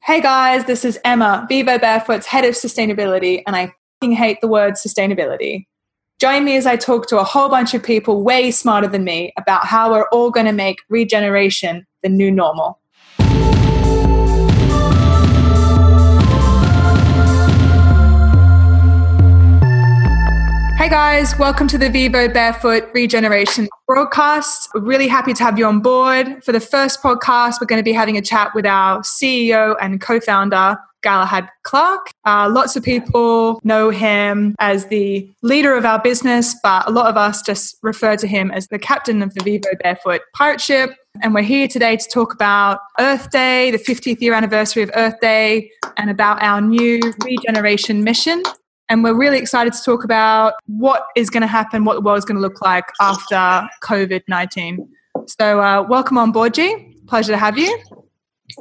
Hey guys, this is Emma, Vivobarefoot's head of sustainability, and I fucking hate the word sustainability. Join me as I talk to a whole bunch of people way smarter than me about how we're all going to make regeneration the new normal. Hey guys, welcome to the Vivobarefoot Regeneration Broadcast. We're really happy to have you on board. For the first podcast, we're going to be having a chat with our CEO and co-founder, Galahad Clark. Lots of people know him as the leader of our business, but a lot of us just refer to him as the captain of the Vivobarefoot pirate ship. And we're here today to talk about Earth Day, the 50th year anniversary of Earth Day, and about our new regeneration mission. And we're really excited to talk about what is going to happen, what the world is going to look like after COVID-19. So welcome on board, G. Pleasure to have you.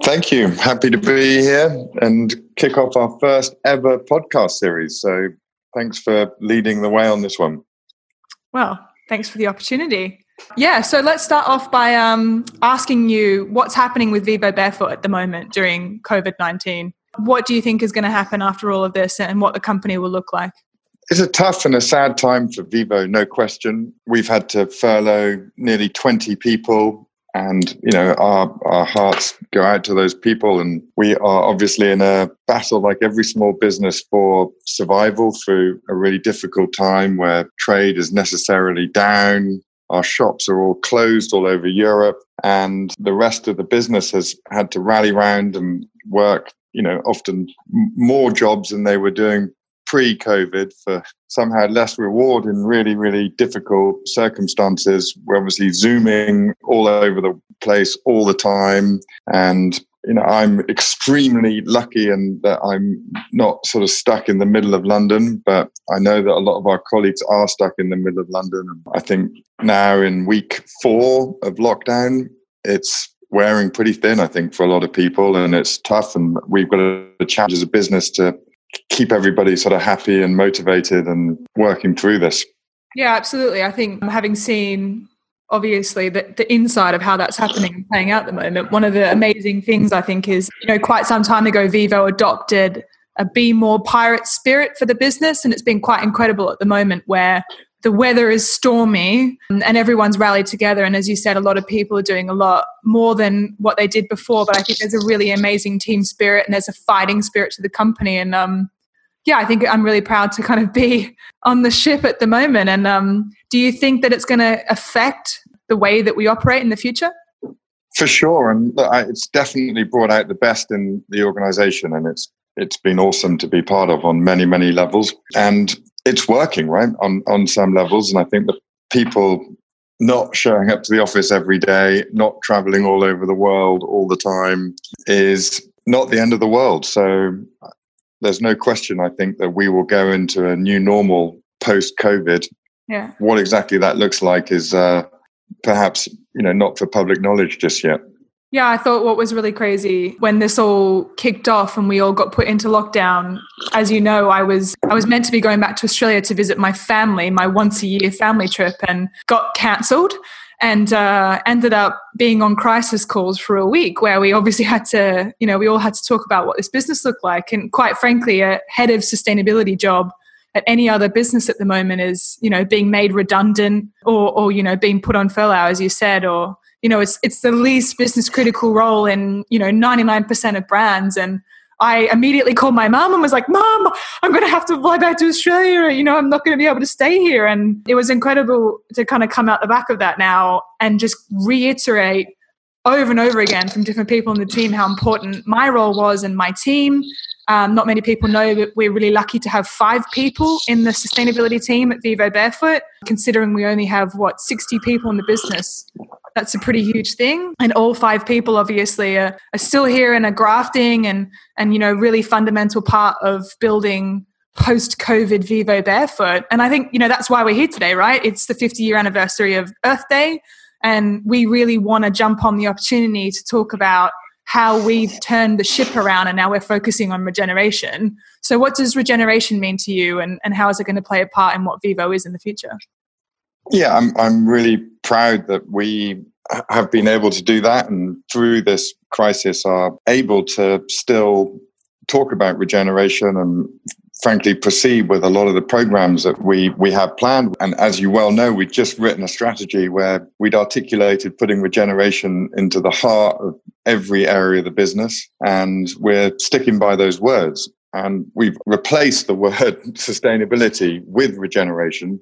Thank you. Happy to be here and kick off our first ever podcast series. So thanks for leading the way on this one. Well, thanks for the opportunity. Yeah, so let's start off by asking you what's happening with Vivobarefoot at the moment during COVID-19. What do you think is going to happen after all of this and what the company will look like? It's a tough and a sad time for Vivo, no question. We've had to furlough nearly 20 people and, our hearts go out to those people. And we are obviously in a battle like every small business for survival through a really difficult time where trade is necessarily down. Our shops are all closed all over Europe and the rest of the business has had to rally round and work often more jobs than they were doing pre-COVID for somehow less reward in really, really difficult circumstances. We're obviously Zooming all over the place all the time. And, I'm extremely lucky in that I'm not sort of stuck in the middle of London, but I know that a lot of our colleagues are stuck in the middle of London. And I think now in week 4 of lockdown, it's wearing pretty thin, I think, for a lot of people, and it's tough. And we've got a challenge as a business to keep everybody sort of happy and motivated and working through this. Yeah, absolutely. I think having seen, obviously, the inside of how that's happening and playing out at the moment, one of the amazing things I think is, quite some time ago, Vivo adopted a Be More pirate spirit for the business, and it's been quite incredible at the moment where the weather is stormy and everyone's rallied together. And as you said, a lot of people are doing a lot more than what they did before. But I think there's a really amazing team spirit and there's a fighting spirit to the company. And I think I'm really proud to kind of be on the ship at the moment. And do you think that it's going to affect the way that we operate in the future? For sure. And it's definitely brought out the best in the organization. And it's been awesome to be part of on many, many levels. And it's working, right, on some levels. And I think that people not showing up to the office every day, not traveling all over the world all the time is not the end of the world. So there's no question, I think, that we will go into a new normal post-COVID. Yeah. What exactly that looks like is perhaps, not for public knowledge just yet. Yeah, I thought what was really crazy when this all kicked off and we all got put into lockdown, as you know, I was meant to be going back to Australia to visit my family, my once-a-year family trip, and got cancelled and ended up being on crisis calls for a week where we obviously had to, we all had to talk about what this business looked like. And quite frankly, a head of sustainability job at any other business at the moment is, being made redundant or being put on furlough, as you said, or it's the least business critical role in, 99% of brands. And I immediately called my mom and was like, Mom, I'm going to have to fly back to Australia. I'm not going to be able to stay here. And it was incredible to kind of come out the back of that now and just reiterate over and over again from different people in the team how important my role was and my team. Not many people know that we're really lucky to have 5 people in the sustainability team at Vivobarefoot, considering we only have, 60 people in the business. That's a pretty huge thing. And all 5 people obviously are still here and are grafting and really fundamental part of building post-COVID Vivobarefoot. And I think, that's why we're here today, right? It's the 50-year anniversary of Earth Day. And we really want to jump on the opportunity to talk about how we've turned the ship around and now we're focusing on regeneration. So what does regeneration mean to you and how is it going to play a part in what Vivo is in the future? Yeah, I'm really proud that we have been able to do that. And through this crisis are able to still talk about regeneration and frankly proceed with a lot of the programs that we have planned. And as you well know, we've just written a strategy where we'd articulated putting regeneration into the heart of every area of the business. And we're sticking by those words. And we've replaced the word sustainability with regeneration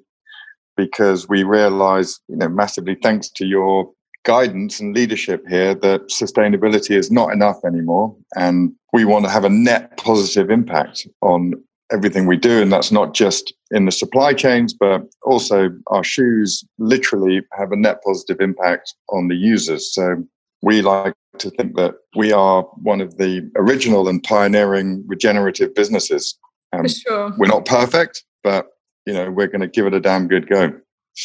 because we realize, massively thanks to your guidance and leadership here, that sustainability is not enough anymore. And we want to have a net positive impact on everything we do. And that's not just in the supply chains, but also our shoes literally have a net positive impact on the users. So we like to think that we are one of the original and pioneering regenerative businesses. For sure. We're not perfect, but we're going to give it a damn good go.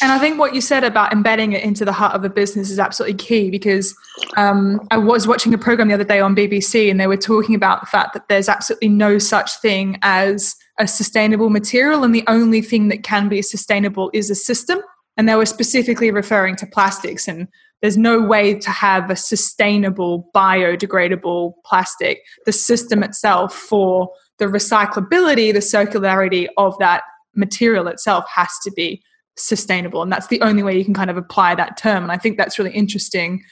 And I think what you said about embedding it into the heart of the business is absolutely key, because I was watching a program the other day on BBC, and they were talking about the fact that there's absolutely no such thing as a sustainable material, and the only thing that can be sustainable is a system. And they were specifically referring to plastics, and there's no way to have a sustainable, biodegradable plastic. The system itself for the recyclability, the circularity of that material itself has to be sustainable. And that's the only way you can kind of apply that term. And I think that's really interesting,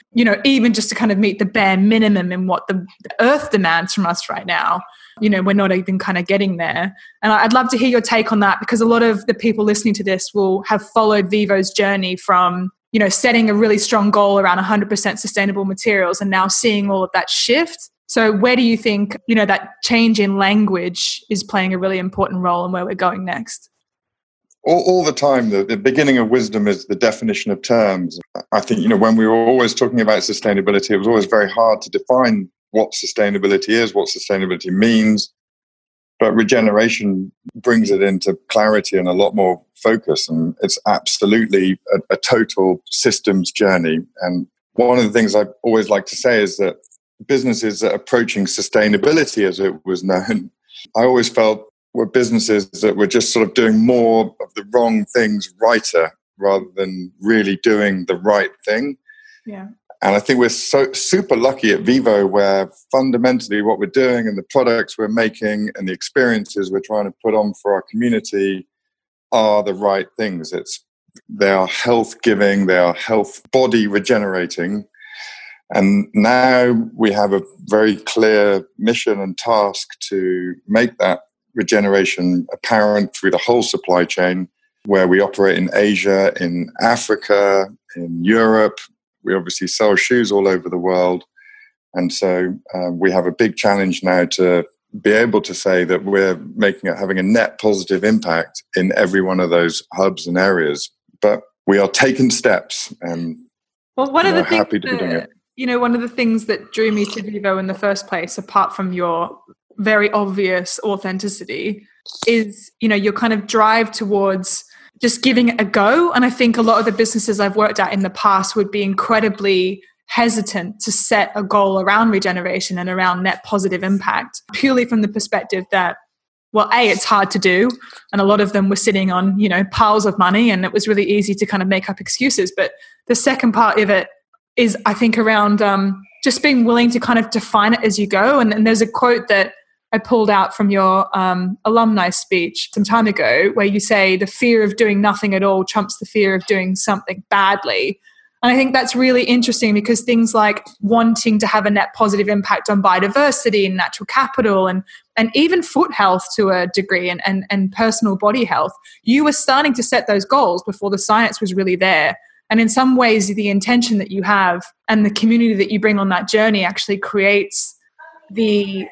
even just to kind of meet the bare minimum in what the earth demands from us right now. We're not even kind of getting there. And I'd love to hear your take on that, because a lot of the people listening to this will have followed Vivo's journey from, setting a really strong goal around 100% sustainable materials and now seeing all of that shift. So where do you think, that change in language is playing a really important role in where we're going next? All the time, the beginning of wisdom is the definition of terms. I think, when we were always talking about sustainability, it was always very hard to define what sustainability is, what sustainability means. But regeneration brings it into clarity and a lot more focus. And it's absolutely a total systems journey. And one of the things I always like to say is that businesses that are approaching sustainability, as it was known, I always felt were businesses that were just sort of doing more of the wrong things righter rather than really doing the right thing. Yeah. And I think we're so super lucky at Vivo, where fundamentally what we're doing and the products we're making and the experiences we're trying to put on for our community are the right things. They are health giving, they are health body regenerating. And now we have a very clear mission and task to make that regeneration apparent through the whole supply chain, where we operate in Asia, in Africa, in Europe. We obviously sell shoes all over the world. And so we have a big challenge now to be able to say that we're having a net positive impact in every one of those hubs and areas. But we are taking steps, and one of happy to be doing it. One of the things that drew me to Vivo in the first place, apart from your very obvious authenticity, is your kind of drive towards just giving it a go. And I think a lot of the businesses I've worked at in the past would be incredibly hesitant to set a goal around regeneration and around net positive impact, purely from the perspective that, well, A, it's hard to do, and a lot of them were sitting on piles of money, and it was really easy to kind of make up excuses. But the second part of it is, I think, around just being willing to kind of define it as you go. And there's a quote that I pulled out from your alumni speech some time ago, where you say the fear of doing nothing at all trumps the fear of doing something badly. And I think that's really interesting, because things like wanting to have a net positive impact on biodiversity and natural capital and even foot health to a degree and personal body health, you were starting to set those goals before the science was really there. And in some ways, the intention that you have and the community that you bring on that journey actually creates the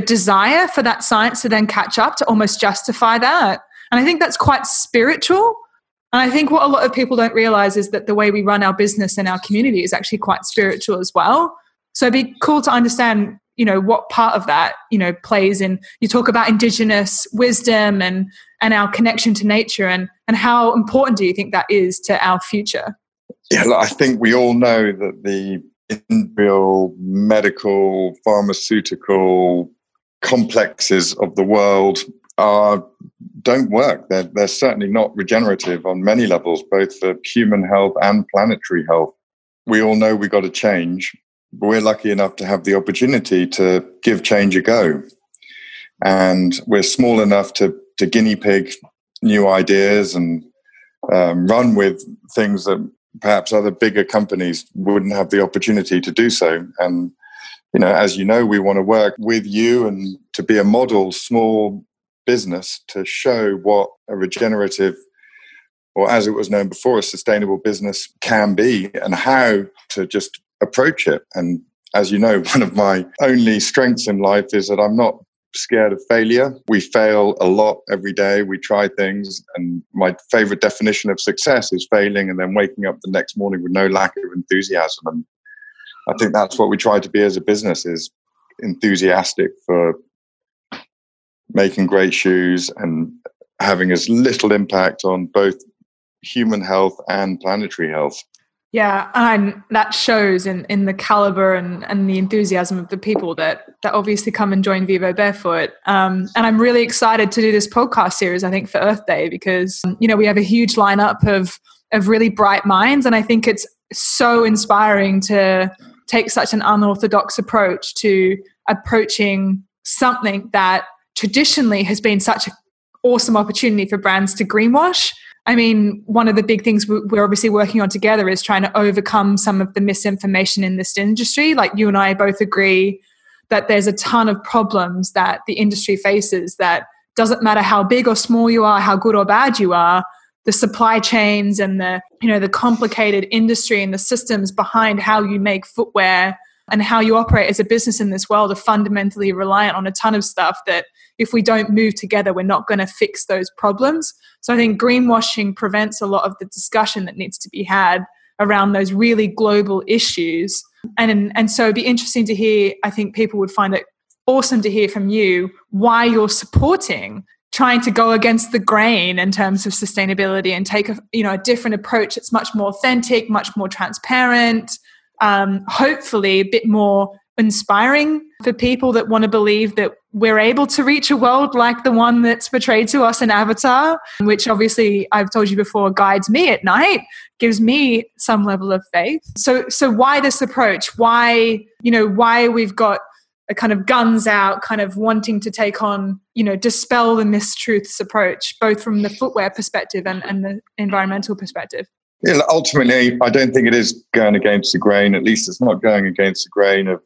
desire for that science to then catch up to almost justify that. And I think that's quite spiritual. And I think what a lot of people don't realize is that the way we run our business and our community is actually quite spiritual as well. So it'd be cool to understand, what part of that, plays in. You talk about indigenous wisdom and our connection to nature, and how important do you think that is to our future? Yeah, look, I think we all know that the industrial, medical, pharmaceutical complexes of the world don't work. They're certainly not regenerative on many levels, both for human health and planetary health. We all know we've got to change. we're lucky enough to have the opportunity to give change a go. And we're small enough to guinea pig new ideas and run with things that perhaps other bigger companies wouldn't have the opportunity to do so. And, as you know, we want to work with you and to be a model small business to show what a regenerative, or as it was known before, a sustainable business can be and how to just approach it. And as you know, one of my only strengths in life is that I'm not scared of failure. We fail a lot every day. We try things. And my favorite definition of success is failing and then waking up the next morning with no lack of enthusiasm. And I think that's what we try to be as a business, is enthusiastic for making great shoes and having as little impact on both human health and planetary health. Yeah, and that shows in the caliber and the enthusiasm of the people that obviously come and join Vivo Barefoot. And I'm really excited to do this podcast series, I think, for Earth Day, because, we have a huge lineup of really bright minds. And I think it's so inspiring to take such an unorthodox approach to approaching something that traditionally has been such an awesome opportunity for brands to greenwash. I mean, one of the big things we're obviously working on together is trying to overcome some of the misinformation in this industry. Like, you and I both agree that there's a ton of problems that the industry faces, that doesn't matter how big or small you are, how good or bad you are, the supply chains and the complicated industry and the systems behind how you make footwear and how you operate as a business in this world are fundamentally reliant on a ton of stuff that if we don't move together, we're not going to fix those problems. So I think greenwashing prevents a lot of the discussion that needs to be had around those really global issues. And so it'd be interesting to hear, I think people would find it awesome to hear from you why you're supporting trying to go against the grain in terms of sustainability and take a different approach. It's much more authentic, much more transparent, hopefully a bit more inspiring for people that want to believe that we're able to reach a world like the one that's portrayed to us in Avatar, which obviously I've told you before guides me at night, gives me some level of faith. So why this approach? Why we've got a kind of guns out, kind of wanting to take on, dispel the mistruths approach, both from the footwear perspective and the environmental perspective? Yeah, ultimately, I don't think it is going against the grain. At least it's not going against the grain of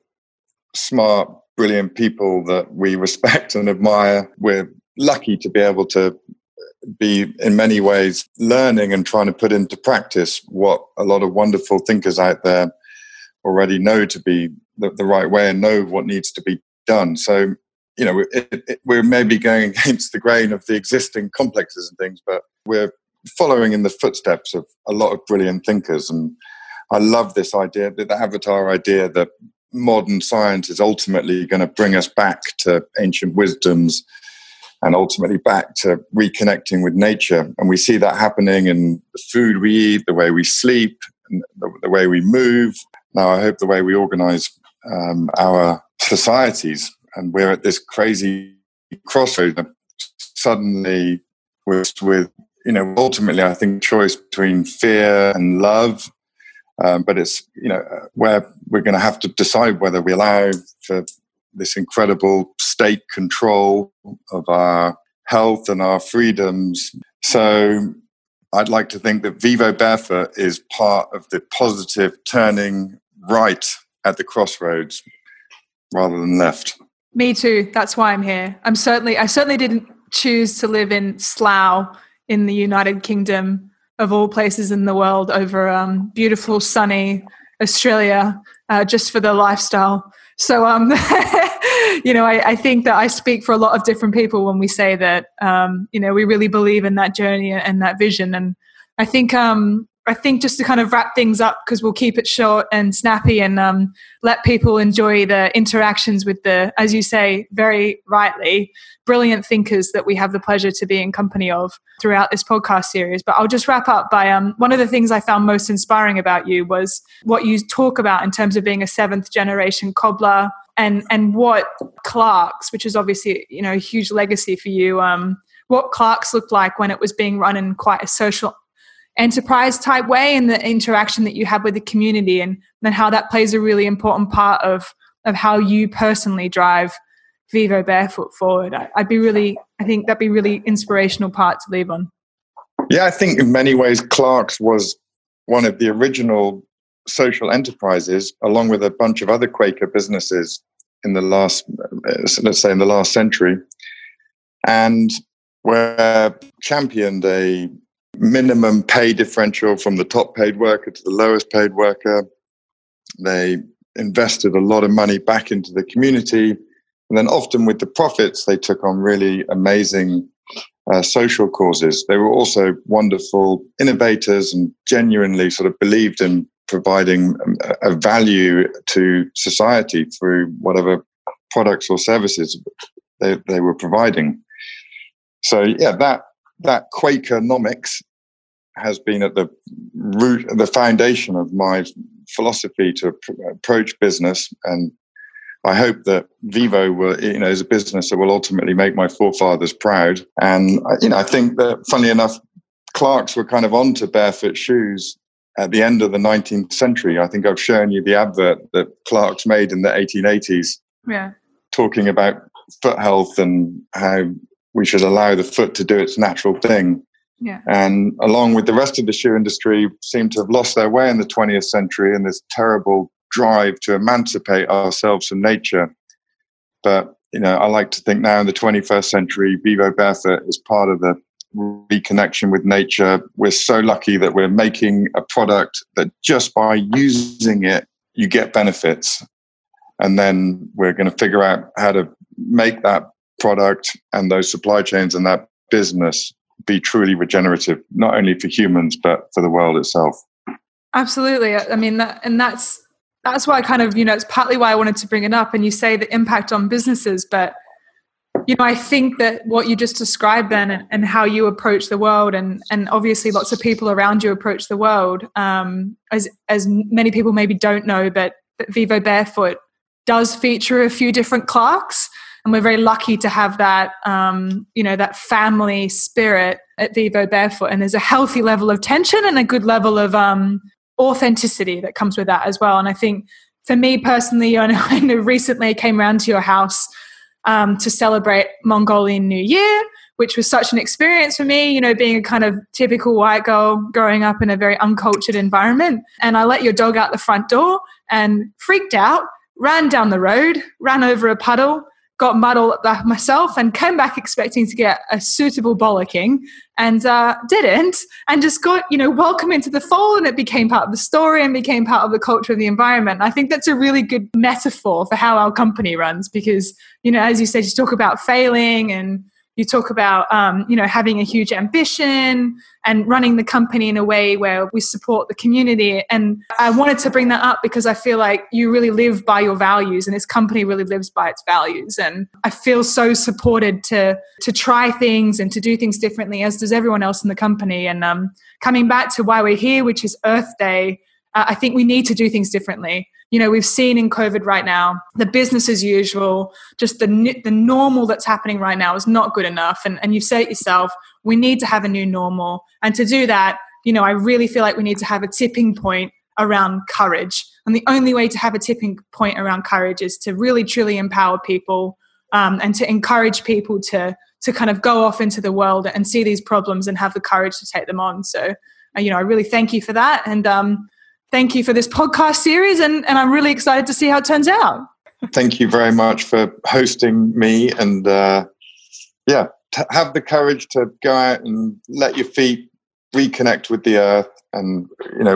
smart, brilliant people that we respect and admire. We're lucky to be able to be, in many ways, learning and trying to put into practice what a lot of wonderful thinkers out there already know to be the right way and know what needs to be done. So, we're maybe going against the grain of the existing complexes and things, but we're following in the footsteps of a lot of brilliant thinkers. And I love this idea, the Avatar idea, that modern science is ultimately going to bring us back to ancient wisdoms and ultimately back to reconnecting with nature. And we see that happening in the food we eat, the way we sleep, and the way we move. Now, I hope the way we organize our societies. And we're at this crazy crossroad. Suddenly, with ultimately, I think, choice between fear and love. But it's, where we're going to have to decide whether we allow for this incredible state control of our health and our freedoms. So I'd like to think that Vivo Barefoot is part of the positive turning right at the crossroads rather than left. Me too. That's why I'm here. I certainly didn't choose to live in Slough in the United Kingdom, of all places in the world, over beautiful, sunny Australia, just for the lifestyle. So, I think that I speak for a lot of different people when we say that, we really believe in that journey and that vision. And I think just to kind of wrap things up, because we'll keep it short and snappy and let people enjoy the interactions with the, as you say, very rightly, brilliant thinkers that we have the pleasure to be in company of throughout this podcast series. But I'll just wrap up by one of the things I found most inspiring about you was what you talk about in terms of being a 7th generation cobbler and what Clark's, which is obviously, a huge legacy for you, what Clark's looked like when it was being run in quite a social enterprise type way, and the interaction that you have with the community, and then how that plays a really important part of how you personally drive Vivo Barefoot forward. I think that'd be really inspirational part to leave on. Yeah, I think in many ways Clark's was one of the original social enterprises, along with a bunch of other Quaker businesses in the last century, and were championed a minimum pay differential from the top paid worker to the lowest paid worker. They invested a lot of money back into the community, and then often with the profits, they took on really amazing social causes. They were also wonderful innovators and genuinely sort of believed in providing a value to society through whatever products or services they were providing. So yeah, that Quakernomics has been at the root, the foundation of my philosophy to approach business, and I hope that Vivo will, is a business that will ultimately make my forefathers proud. And I think that, funnily enough, Clark's were kind of onto barefoot shoes at the end of the 19th century. I think I've shown you the advert that Clark's made in the 1880s, talking about foot health and how we should allow the foot to do its natural thing. Yeah. And along with the rest of the shoe industry, seem to have lost their way in the 20th century in this terrible drive to emancipate ourselves from nature. But, I like to think now in the 21st century, Vivo Barefoot is part of the reconnection with nature. We're so lucky that we're making a product that just by using it, you get benefits. And then we're going to figure out how to make that product and those supply chains and that business be truly regenerative, not only for humans, but for the world itself. Absolutely. I mean, that's why I kind of, it's partly why I wanted to bring it up. And you say the impact on businesses, but, I think that what you just described then and how you approach the world, and obviously lots of people around you approach the world, as many people maybe don't know, but Vivo Barefoot does feature a few different Clarks. And we're very lucky to have that, that family spirit at Vivo Barefoot. And there's a healthy level of tension and a good level of authenticity that comes with that as well. And I think for me personally, I know recently I came around to your house to celebrate Mongolian New Year, which was such an experience for me, being a kind of typical white girl growing up in a very uncultured environment. And I let your dog out the front door and freaked out, ran down the road, ran over a puddle, got mud all up myself, and came back expecting to get a suitable bollocking, and didn't, and just got, welcome into the fold, and it became part of the story and became part of the culture of the environment. And I think that's a really good metaphor for how our company runs, because, as you said, you talk about failing, and you talk about, having a huge ambition and running the company in a way where we support the community. And I wanted to bring that up because I feel like you really live by your values, and this company really lives by its values. And I feel so supported to try things and to do things differently, as does everyone else in the company. And coming back to why we're here, which is Earth Day, I think we need to do things differently. We've seen in COVID right now, the business as usual, just the normal that's happening right now is not good enough. And you've said it yourself, we need to have a new normal. And to do that, I really feel like we need to have a tipping point around courage. And the only way to have a tipping point around courage is to really, truly empower people and to encourage people to kind of go off into the world and see these problems and have the courage to take them on. So, I really thank you for that. And thank you for this podcast series, and I'm really excited to see how it turns out. Thank you very much for hosting me, and have the courage to go out and let your feet reconnect with the earth. And,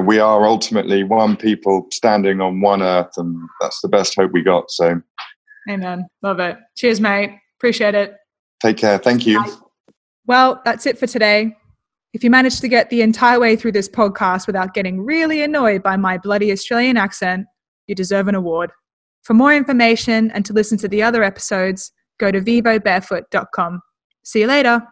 we are ultimately one people standing on one earth, and that's the best hope we got. So, amen. Love it. Cheers, mate. Appreciate it. Take care. Thank you. Bye. Well, that's it for today. If you managed to get the entire way through this podcast without getting really annoyed by my bloody Australian accent, you deserve an award. For more information and to listen to the other episodes, go to vivobarefoot.com. See you later.